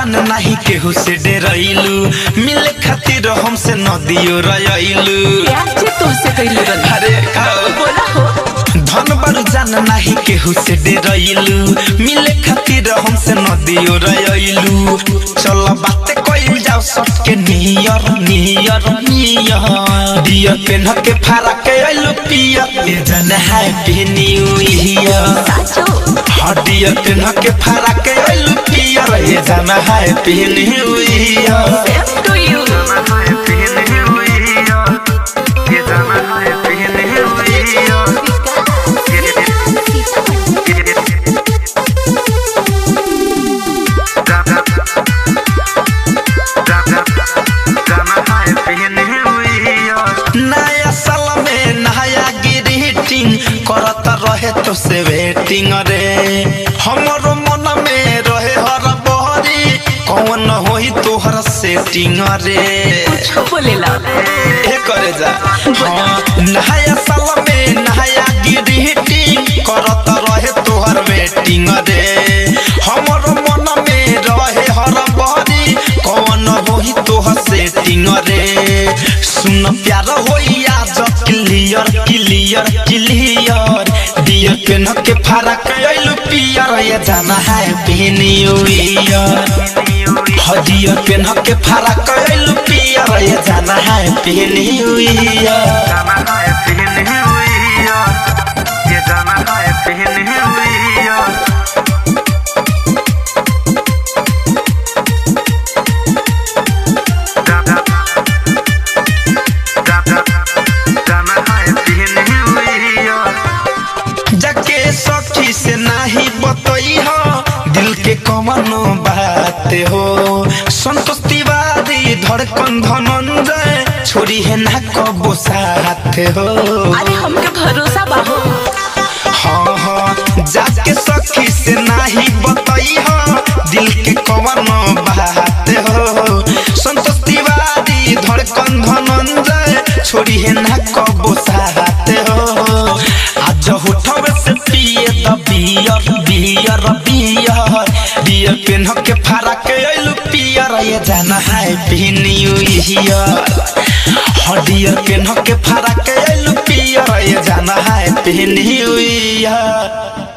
जान नहीं केहू से डरैलू मिले खातिर हमसे नदियो रयलू अरे बोला हो धन बारू जान नहीं केहू से डरैलू मिले खातिर हमसे नदियो रयलू चल बात कइल जाओ सबके नियर नियर नियर दिया पेन के फारा के आइलू पिया ए जान हैप्पी न्यू ईयर हडिया पेन के फारा के आइलू पिया ए जान happy new year same to you नया साल में नया ग्रीटिंग करत रहे तो से वेटिंग रे हमरो मन में रहे हर बहरी कौन होई तोहर सेटिंग रे कुछ बोलेला ए करे जा हाँ नया साल में नया ग्रीटिंग करत रहे तोहर वेटिंग रे हमरो मन में रहे हर बहरी कौन होई तोहर सेटिंग रे सुन प्यार होई आज क्लियर क्लियर क्लियर दिया पेन के फारा कइलू पियर ये जाना है न्यू ईयर हदिया पेन के फारा कइलू पियर ये जाना है न्यू ईयर जाके सखी से नहीं बतई हो दिल के कमनो बात हो संतोष तिवारी धड़कन धनंजय छोड़ी है ना कबो साथ हो अरे हमके भरोसा बाहो हाँ हाँ जाके सखी से नहीं बतई हो दिल के कमनो बात हो संतोष तिवारी धड़कन धनंजय छोड़ी है ना कबो साथ हो आज होठवे से पिए द बियर बियर बियर दिया पेन के फारा के आइलू पियर ये जाना है न्यू ईयर हडिया पेन के फारा के आइलू पियर ये जाना है न्यू ईयर।